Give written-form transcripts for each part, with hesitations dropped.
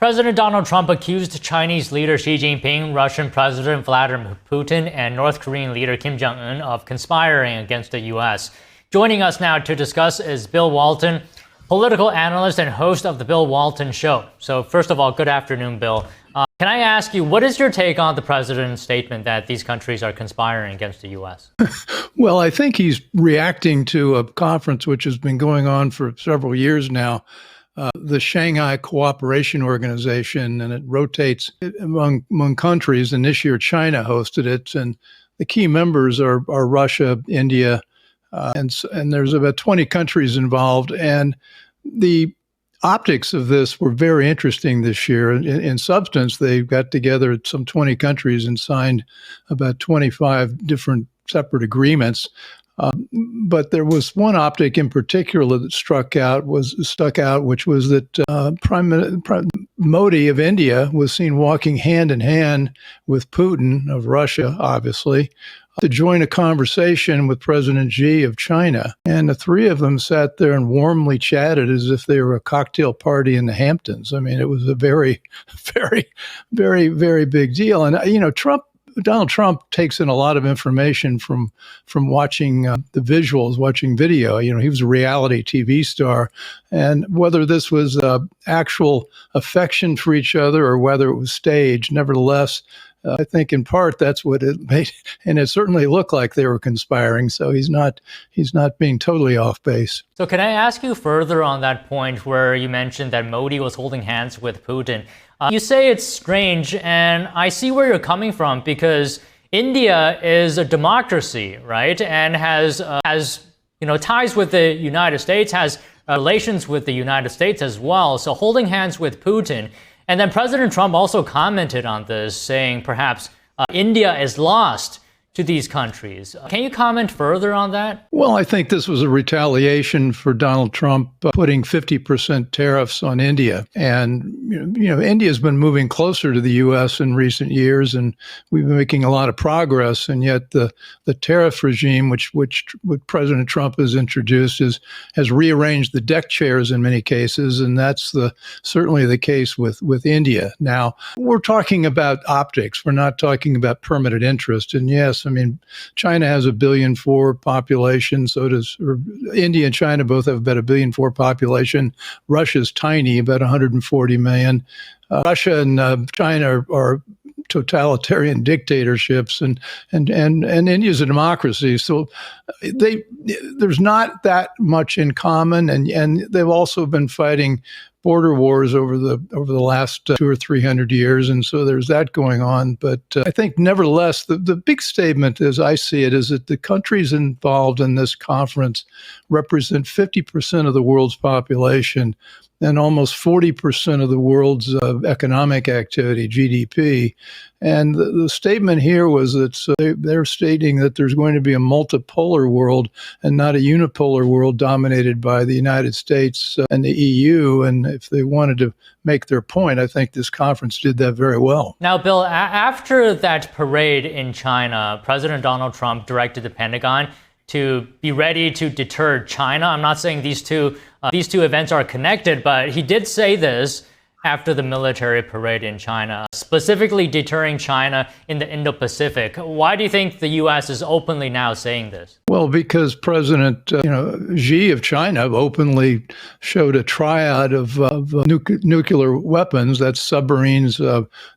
President Donald Trump accused Chinese leader Xi Jinping, Russian President Vladimir Putin, and North Korean leader Kim Jong-un of conspiring against the U.S. Joining us now to discuss is Bill Walton, political analyst and host of The Bill Walton Show. So first of all, good afternoon, Bill. Can I ask you, what is your take on the president's statement that these countries are conspiring against the U.S.? Well, I think he's reacting to a conference which has been going on for several years now, the Shanghai Cooperation Organization, and it rotates among countries. And this year, China hosted it, and the key members are Russia, India, and there's about 20 countries involved. And the optics of this were very interesting this year. In substance, they got together some 20 countries and signed about 25 different separate agreements. But there was one optic in particular that stuck out, which was that Prime Modi of India was seen walking hand in hand with Putin of Russia, obviously, to join a conversation with President Xi of China. And the three of them sat there and warmly chatted as if they were a cocktail party in the Hamptons. I mean, it was a very, very, very, very big deal. And, Donald Trump takes in a lot of information from watching the visuals, watching video. He was a reality TV star. And whether this was actual affection for each other or whether it was staged, nevertheless, I think in part that's what it made, and it certainly looked like they were conspiring. So he's not being totally off base. So can I ask you further on that point where you mentioned that Modi was holding hands with Putin? You say it's strange, and I see where you're coming from because India is a democracy, right, and has ties with the United States, has relations with the United States as well. So holding hands with Putin. And then President Trump also commented on this, saying perhaps India is lost to these countries. Can you comment further on that? Well, I think this was a retaliation for Donald Trump putting 50% tariffs on India. And, India's been moving closer to the U.S. in recent years, and we've been making a lot of progress. And yet the tariff regime, which President Trump has introduced, has rearranged the deck chairs in many cases. And that's certainly the case with India. Now, we're talking about optics. We're not talking about permanent interest. And yes, China has a 1.4 billion population. So does India and China both have about a 1.4 billion population. Russia's tiny, about 140 million. Russia and China are totalitarian dictatorships, and India's a democracy. So there's not that much in common, and they've also been fighting border wars over the last 200 or 300 years, and so there's that going on. But I think, nevertheless, the big statement, as I see it, is that the countries involved in this conference represent 50% of the world's population and almost 40% of the world's economic activity, GDP. And the statement here was that they're stating that there's going to be a multipolar world and not a unipolar world dominated by the United States and the EU. And if they wanted to make their point, I think this conference did that very well. Now, Bill, after that parade in China, President Donald Trump directed the Pentagon to be ready to deter China. I'm not saying these two events are connected, but he did say this after the military parade in China, specifically deterring China in the Indo-Pacific. Why do you think the U.S. is openly now saying this? Well, because President Xi of China openly showed a triad of nuclear weapons, that's submarines,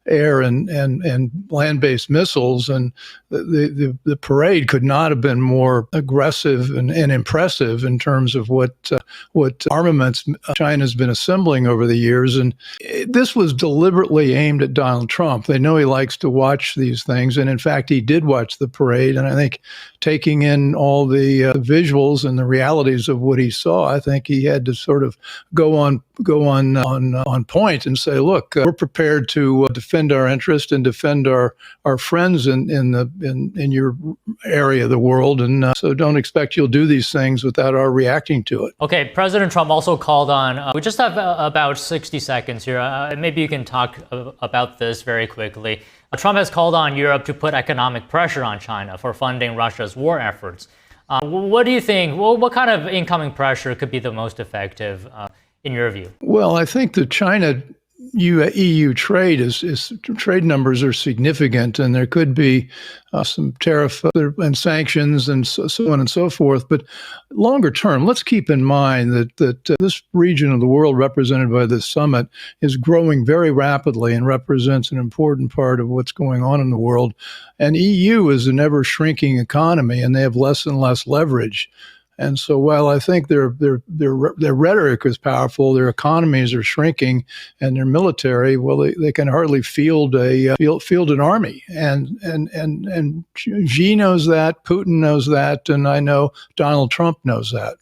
air and land-based missiles, and the parade could not have been more aggressive and impressive in terms of what armaments China's been assembling over the years. And this was deliberately aimed at Donald Trump. They know he likes to watch these things, and in fact, he did watch the parade. And I think, taking in all the visuals and the realities of what he saw, I think he had to sort of go on point and say, look, we're prepared to defend our interest and defend our friends in your area of the world, and so don't expect you'll do these things without our reacting to it. Okay, President Trump also called on, we just have about 60 seconds here. Maybe you can talk about this very quickly. Trump has called on Europe to put economic pressure on China for funding Russia's war efforts. What do you think? What kind of incoming pressure could be the most effective in your view? Well, I think that China EU trade is trade numbers are significant, and there could be some tariff and sanctions and so on and so forth. But longer term, let's keep in mind that this region of the world represented by this summit is growing very rapidly and represents an important part of what's going on in the world. And EU is an ever shrinking economy, and they have less and less leverage. And so while I think their rhetoric is powerful, their economies are shrinking, and their military, well, they can hardly field an army. And Xi knows that, Putin knows that, and I know Donald Trump knows that.